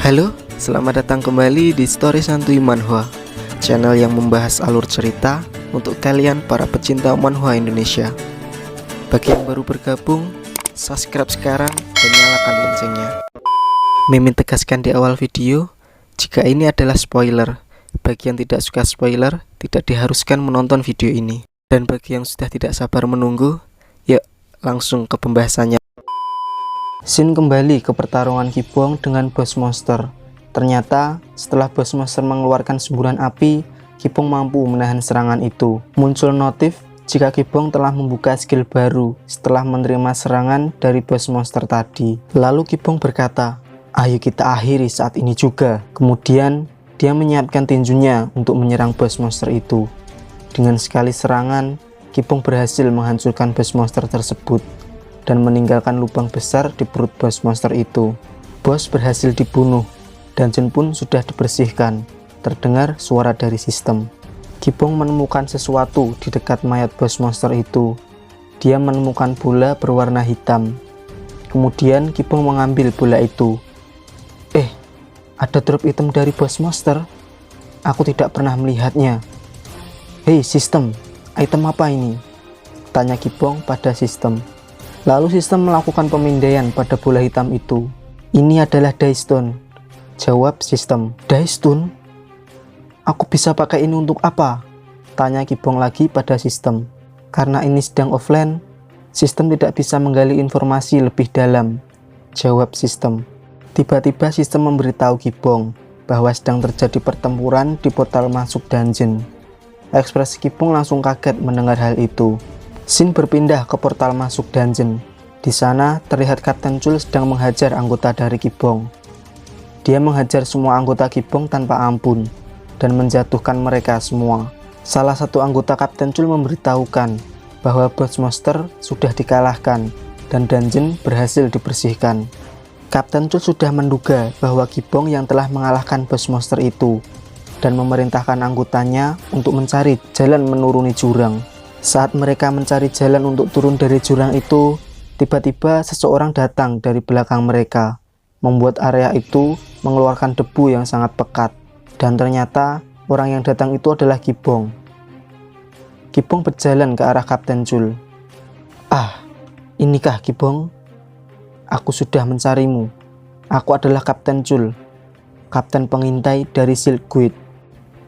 Halo, selamat datang kembali di Story Santuy Manhwa, channel yang membahas alur cerita untuk kalian para pecinta manhwa Indonesia. Bagi yang baru bergabung, subscribe sekarang dan nyalakan loncengnya. Mimin tegaskan di awal video, jika ini adalah spoiler. Bagi yang tidak suka spoiler, tidak diharuskan menonton video ini. Dan bagi yang sudah tidak sabar menunggu, yuk langsung ke pembahasannya. Shin kembali ke pertarungan Kibong dengan Boss Monster. Ternyata setelah Boss Monster mengeluarkan semburan api, Kibong mampu menahan serangan itu. Muncul notif jika Kibong telah membuka skill baru setelah menerima serangan dari Boss Monster tadi. Lalu Kibong berkata, "Ayo kita akhiri saat ini juga." Kemudian dia menyiapkan tinjunya untuk menyerang Boss Monster itu. Dengan sekali serangan, Kibong berhasil menghancurkan Boss Monster tersebut dan meninggalkan lubang besar di perut Boss Monster itu. Bos berhasil dibunuh, dungeon pun sudah dibersihkan. Terdengar suara dari sistem. Kibong menemukan sesuatu di dekat mayat Boss Monster itu. Dia menemukan bola berwarna hitam. Kemudian Kibong mengambil bola itu. Ada drop item dari Boss Monster. Aku tidak pernah melihatnya. Hei sistem, item apa ini? Tanya Kibong pada sistem. Lalu sistem melakukan pemindaian pada bola hitam itu. Ini adalah Daystone. Jawab sistem. Daystone? Aku bisa pakai ini untuk apa? Tanya Kibong lagi pada sistem. Karena ini sedang offline, sistem tidak bisa menggali informasi lebih dalam. Jawab sistem. Tiba-tiba sistem memberitahu Kibong bahwa sedang terjadi pertempuran di portal masuk dungeon. Ekspresi Kibong langsung kaget mendengar hal itu. Shin berpindah ke portal masuk dungeon. Di sana terlihat Kapten Chul sedang menghajar anggota dari Kibong. Dia menghajar semua anggota Kibong tanpa ampun dan menjatuhkan mereka semua. Salah satu anggota Kapten Chul memberitahukan bahwa Boss Monster sudah dikalahkan dan dungeon berhasil dibersihkan. Kapten Chul sudah menduga bahwa Kibong yang telah mengalahkan Boss Monster itu dan memerintahkan anggotanya untuk mencari jalan menuruni jurang. Saat mereka mencari jalan untuk turun dari jurang itu, tiba-tiba seseorang datang dari belakang mereka, membuat area itu mengeluarkan debu yang sangat pekat. Dan ternyata orang yang datang itu adalah Kibong. Kibong berjalan ke arah Kapten Chul. Inikah Kibong? Aku sudah mencarimu. Aku adalah Kapten Chul, kapten pengintai dari Silkwood.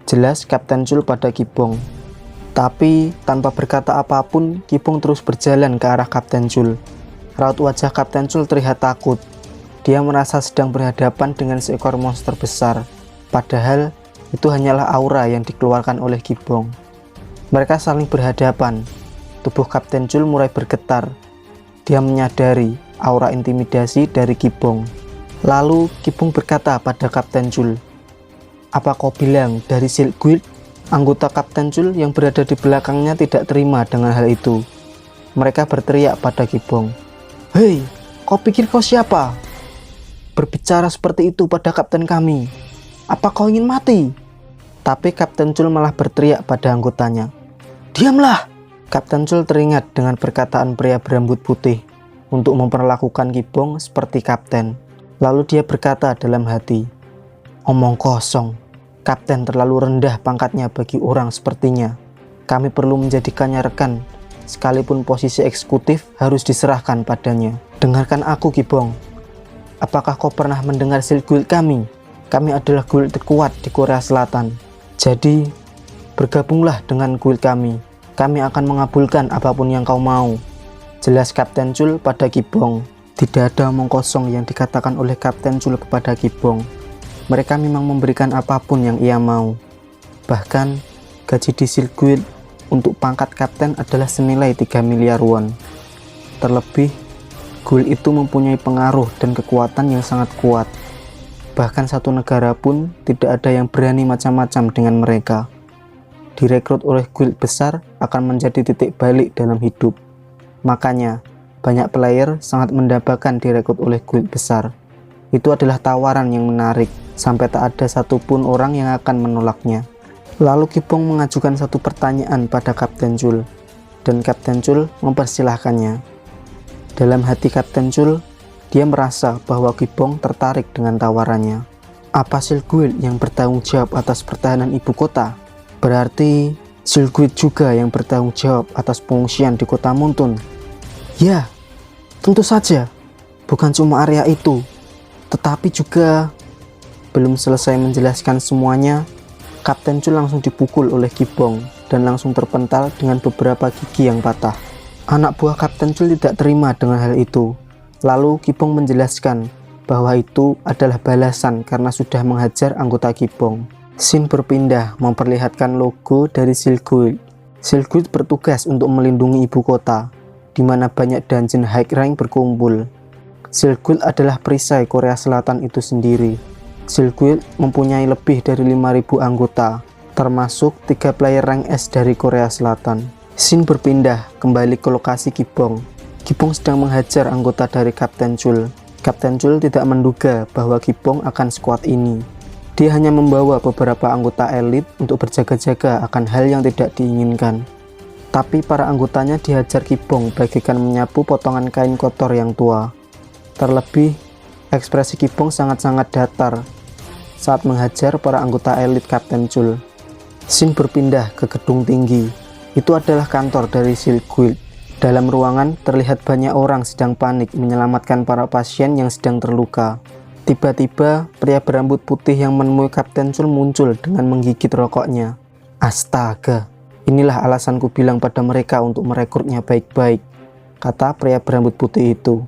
Jelas Kapten Chul pada Kibong. Tapi tanpa berkata apapun, Kibong terus berjalan ke arah Kapten Chul. Raut wajah Kapten Chul terlihat takut. Dia merasa sedang berhadapan dengan seekor monster besar. Padahal itu hanyalah aura yang dikeluarkan oleh Kibong. Mereka saling berhadapan. Tubuh Kapten Chul mulai bergetar. Dia menyadari aura intimidasi dari Kibong. Lalu Kibong berkata pada Kapten Chul, "Apa kau bilang dari Silkwood?" Anggota Kapten Chul yang berada di belakangnya tidak terima dengan hal itu. Mereka berteriak pada Kibong, "Hei, kau pikir kau siapa? Berbicara seperti itu pada kapten kami. Apa kau ingin mati?" Tapi Kapten Chul malah berteriak pada anggotanya, "Diamlah!" Kapten Chul teringat dengan perkataan pria berambut putih untuk memperlakukan Kibong seperti kapten. Lalu dia berkata dalam hati, "Omong kosong. Kapten terlalu rendah pangkatnya bagi orang sepertinya. Kami perlu menjadikannya rekan, sekalipun posisi eksekutif harus diserahkan padanya. Dengarkan aku, Kibong. Apakah kau pernah mendengar Silkwood kami? Kami adalah guild terkuat di Korea Selatan. Jadi, bergabunglah dengan guild kami. Kami akan mengabulkan apapun yang kau mau." Jelas Kapten Chul pada Kibong. Tidak ada omong kosong yang dikatakan oleh Kapten Chul kepada Kibong. Mereka memang memberikan apapun yang ia mau. Bahkan, gaji di Silkwood untuk pangkat kapten adalah senilai 3 miliar won. Terlebih, guild itu mempunyai pengaruh dan kekuatan yang sangat kuat. Bahkan satu negara pun tidak ada yang berani macam-macam dengan mereka. Direkrut oleh guild besar akan menjadi titik balik dalam hidup. Makanya, banyak player sangat mendambakan direkrut oleh guild besar. Itu adalah tawaran yang menarik, sampai tak ada satupun orang yang akan menolaknya. Lalu Kibong mengajukan satu pertanyaan pada Kapten Chul, dan Kapten Chul mempersilahkannya. Dalam hati Kapten Chul, dia merasa bahwa Kibong tertarik dengan tawarannya. Apa Silguil yang bertanggung jawab atas pertahanan ibu kota? Berarti Silguil juga yang bertanggung jawab atas pengungsian di kota Montun. Ya, tentu saja. Bukan cuma area itu, tetapi juga... Belum selesai menjelaskan semuanya, Kapten Chul langsung dipukul oleh Gibong dan langsung terpental dengan beberapa gigi yang patah. Anak buah Kapten Chul tidak terima dengan hal itu. Lalu Gibong menjelaskan bahwa itu adalah balasan karena sudah menghajar anggota Gibong. Scene berpindah memperlihatkan logo dari Silguil. Silguil bertugas untuk melindungi ibu kota, di mana banyak dungeon high rank berkumpul. Silguil adalah perisai Korea Selatan itu sendiri. Silguil mempunyai lebih dari 5.000 anggota, termasuk 3 player rank S dari Korea Selatan. Scene berpindah kembali ke lokasi Gibong. Gibong sedang menghajar anggota dari Kapten Chul. Kapten Chul tidak menduga bahwa Gibong akan sekuat ini. Dia hanya membawa beberapa anggota elit untuk berjaga-jaga akan hal yang tidak diinginkan. Tapi para anggotanya dihajar Gibong bagaikan menyapu potongan kain kotor yang tua. Terlebih, ekspresi Gibong sangat-sangat datar saat menghajar para anggota elit Kapten Chul. Scene berpindah ke gedung tinggi. Itu adalah kantor dari Silguil. Dalam ruangan terlihat banyak orang sedang panik menyelamatkan para pasien yang sedang terluka. Tiba-tiba pria berambut putih yang menemui Kapten Chul muncul dengan menggigit rokoknya. Astaga, inilah alasanku bilang pada mereka untuk merekrutnya baik-baik, kata pria berambut putih itu.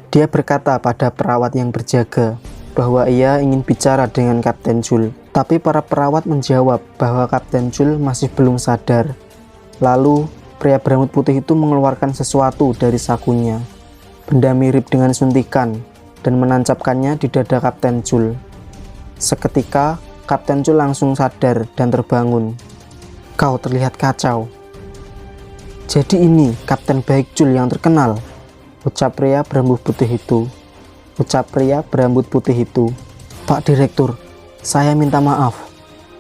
Dia berkata pada perawat yang berjaga bahwa ia ingin bicara dengan Kapten Chul, tapi para perawat menjawab bahwa Kapten Chul masih belum sadar. Lalu, pria berambut putih itu mengeluarkan sesuatu dari sakunya, benda mirip dengan suntikan, dan menancapkannya di dada Kapten Chul. Seketika, Kapten Chul langsung sadar dan terbangun. Kau terlihat kacau. Jadi ini Kapten Baik Chul yang terkenal, ucap pria berambut putih itu. Pak Direktur, saya minta maaf,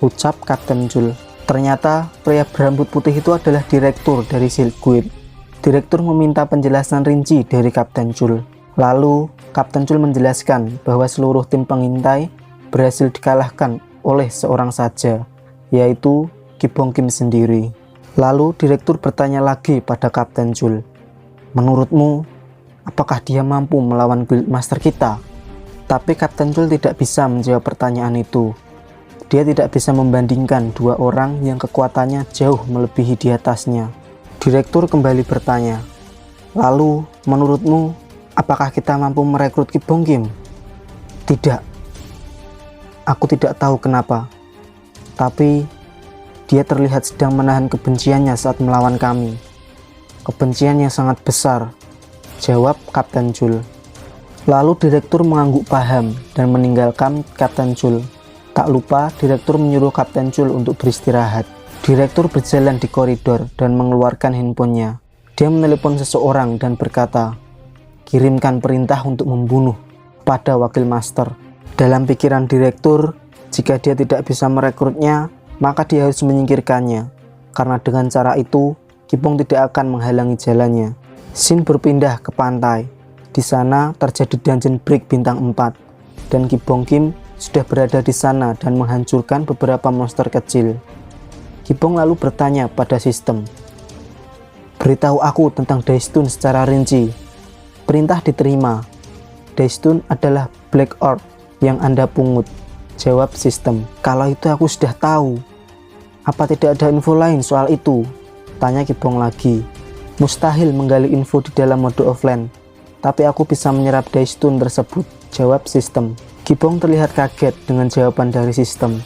ucap Kapten Chul. Ternyata pria berambut putih itu adalah direktur dari Silguil. Direktur meminta penjelasan rinci dari Kapten Chul. Lalu Kapten Chul menjelaskan bahwa seluruh tim pengintai berhasil dikalahkan oleh seorang saja, yaitu Gibong Kim sendiri. Lalu direktur bertanya lagi pada Kapten Chul, menurutmu apakah dia mampu melawan Guildmaster kita? Tapi Kapten Chul tidak bisa menjawab pertanyaan itu. Dia tidak bisa membandingkan dua orang yang kekuatannya jauh melebihi di atasnya. Direktur kembali bertanya, lalu menurutmu apakah kita mampu merekrut Gibong Kim? Tidak. Aku tidak tahu kenapa. Tapi dia terlihat sedang menahan kebenciannya saat melawan kami. Kebencian yang sangat besar, jawab Kapten Chul. Lalu direktur mengangguk paham dan meninggalkan Kapten Chul. Tak lupa direktur menyuruh Kapten Chul untuk beristirahat. Direktur berjalan di koridor dan mengeluarkan handphonenya. Dia menelepon seseorang dan berkata, kirimkan perintah untuk membunuh pada wakil master. Dalam pikiran direktur, jika dia tidak bisa merekrutnya, maka dia harus menyingkirkannya. Karena dengan cara itu, Gibong tidak akan menghalangi jalannya. Scene berpindah ke pantai. Di sana terjadi dungeon break bintang 4 dan Gibong Kim sudah berada di sana dan menghancurkan beberapa monster kecil. Gibong lalu bertanya pada sistem, beritahu aku tentang Daestun secara rinci. Perintah diterima. Daestun adalah Black Orb yang Anda pungut, jawab sistem. Kalau itu aku sudah tahu. Apa tidak ada info lain soal itu? Tanya Gibong lagi. Mustahil menggali info di dalam mode offline, tapi aku bisa menyerap Daestun tersebut, jawab sistem. Gibong terlihat kaget dengan jawaban dari sistem,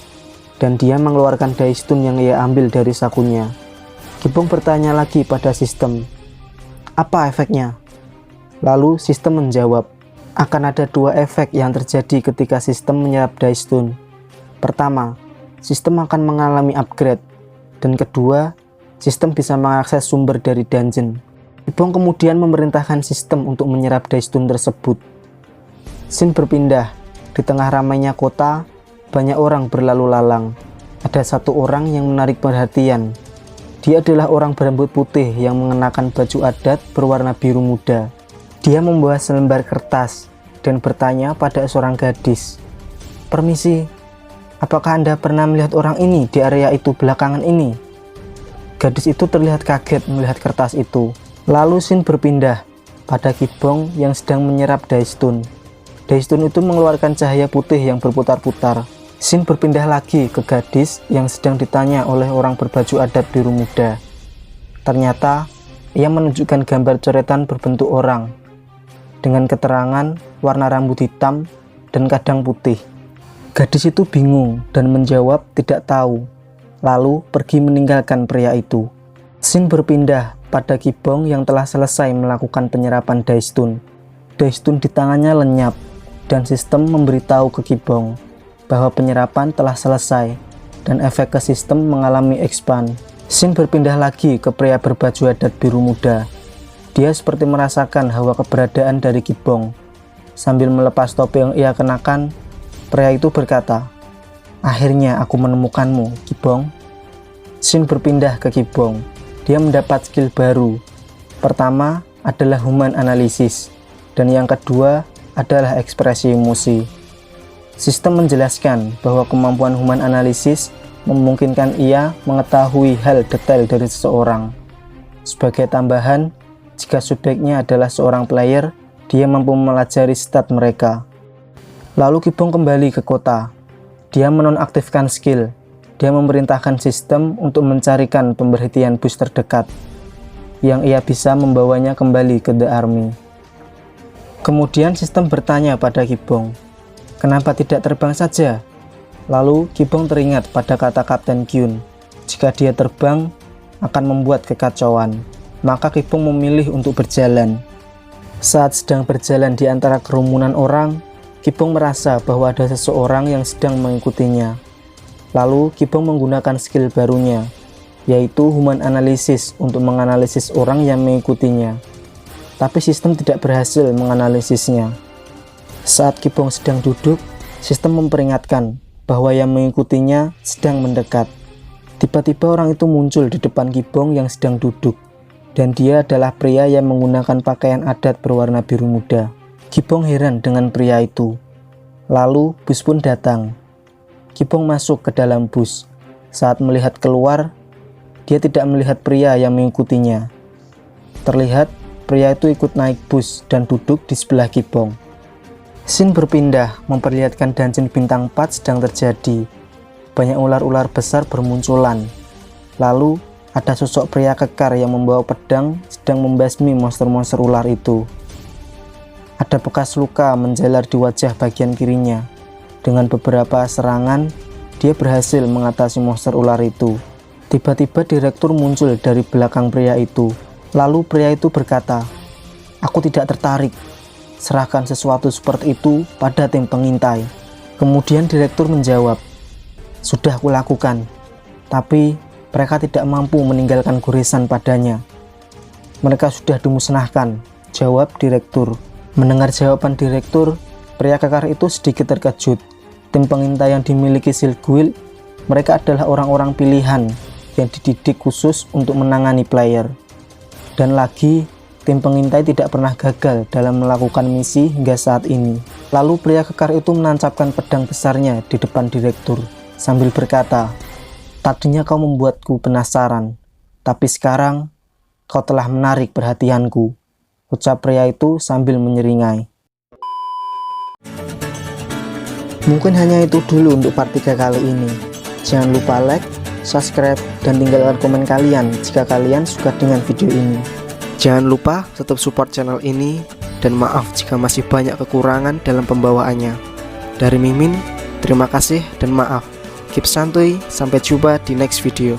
dan dia mengeluarkan Daestun yang ia ambil dari sakunya. Gibong bertanya lagi pada sistem, apa efeknya? Lalu sistem menjawab, akan ada dua efek yang terjadi ketika sistem menyerap Daestun. Pertama, sistem akan mengalami upgrade, dan kedua, sistem bisa mengakses sumber dari dungeon. Gibong kemudian memerintahkan sistem untuk menyerap Daestun tersebut. Scene berpindah. Di tengah ramainya kota, banyak orang berlalu lalang. Ada satu orang yang menarik perhatian. Dia adalah orang berambut putih yang mengenakan baju adat berwarna biru muda. Dia membawa selembar kertas dan bertanya pada seorang gadis. "Permisi, apakah Anda pernah melihat orang ini di area itu belakangan ini?" Gadis itu terlihat kaget melihat kertas itu. Lalu scene berpindah pada Kibong yang sedang menyerap Daistun. Daistun itu mengeluarkan cahaya putih yang berputar-putar. Scene berpindah lagi ke gadis yang sedang ditanya oleh orang berbaju adat biru muda. Ternyata ia menunjukkan gambar coretan berbentuk orang dengan keterangan warna rambut hitam dan kadang putih. Gadis itu bingung dan menjawab tidak tahu, lalu pergi meninggalkan pria itu. Scene berpindah pada Kibong yang telah selesai melakukan penyerapan Daistun. Daistun di tangannya lenyap dan sistem memberitahu ke Kibong bahwa penyerapan telah selesai dan efek ke sistem mengalami expand. Scene berpindah lagi ke pria berbaju adat biru muda. Dia seperti merasakan hawa keberadaan dari Kibong. Sambil melepas topi yang ia kenakan, pria itu berkata, "Akhirnya aku menemukanmu, Kibong." Scene berpindah ke Kibong. Dia mendapat skill baru. Pertama adalah human analysis, dan yang kedua adalah ekspresi emosi. Sistem menjelaskan bahwa kemampuan human analysis memungkinkan ia mengetahui hal detail dari seseorang. Sebagai tambahan, jika subjeknya adalah seorang player, dia mampu melajari stat mereka. Lalu Kibong kembali ke kota. Dia menonaktifkan skill. Dia memerintahkan sistem untuk mencarikan pemberhentian bus terdekat yang ia bisa membawanya kembali ke The Army. Kemudian sistem bertanya pada Kibong, "Kenapa tidak terbang saja?" Lalu Kibong teringat pada kata Kapten Kyun, jika dia terbang akan membuat kekacauan. Maka Kibong memilih untuk berjalan. Saat sedang berjalan di antara kerumunan orang, Kibong merasa bahwa ada seseorang yang sedang mengikutinya. Lalu Kibong menggunakan skill barunya, yaitu human analysis untuk menganalisis orang yang mengikutinya. Tapi sistem tidak berhasil menganalisisnya. Saat Kibong sedang duduk, sistem memperingatkan bahwa yang mengikutinya sedang mendekat. Tiba-tiba orang itu muncul di depan Kibong yang sedang duduk, dan dia adalah pria yang menggunakan pakaian adat berwarna biru muda. Kibong heran dengan pria itu. Lalu bus pun datang. Kibong masuk ke dalam bus. Saat melihat keluar, dia tidak melihat pria yang mengikutinya. Terlihat pria itu ikut naik bus dan duduk di sebelah Kibong. Scene berpindah memperlihatkan dungeon bintang 4 sedang terjadi. Banyak ular-ular besar bermunculan. Lalu ada sosok pria kekar yang membawa pedang sedang membasmi monster-monster ular itu. Ada bekas luka menjalar di wajah bagian kirinya. Dengan beberapa serangan, dia berhasil mengatasi monster ular itu. Tiba-tiba direktur muncul dari belakang pria itu. Lalu pria itu berkata, "Aku tidak tertarik. Serahkan sesuatu seperti itu pada tim pengintai." Kemudian direktur menjawab, "Sudah kulakukan, tapi mereka tidak mampu meninggalkan goresan padanya. Mereka sudah dimusnahkan," jawab direktur. Mendengar jawaban direktur, pria kekar itu sedikit terkejut. Tim pengintai yang dimiliki Silk Guild, mereka adalah orang-orang pilihan yang dididik khusus untuk menangani player. Dan lagi, tim pengintai tidak pernah gagal dalam melakukan misi hingga saat ini. Lalu pria kekar itu menancapkan pedang besarnya di depan direktur sambil berkata, "Tadinya kau membuatku penasaran, tapi sekarang kau telah menarik perhatianku," ucap pria itu sambil menyeringai. Mungkin hanya itu dulu untuk part 3 kali ini. Jangan lupa like, subscribe, dan tinggalkan komen kalian jika kalian suka dengan video ini. Jangan lupa tetap support channel ini, dan maaf jika masih banyak kekurangan dalam pembawaannya. Dari Mimin, terima kasih dan maaf. Keep santuy, sampai jumpa di next video.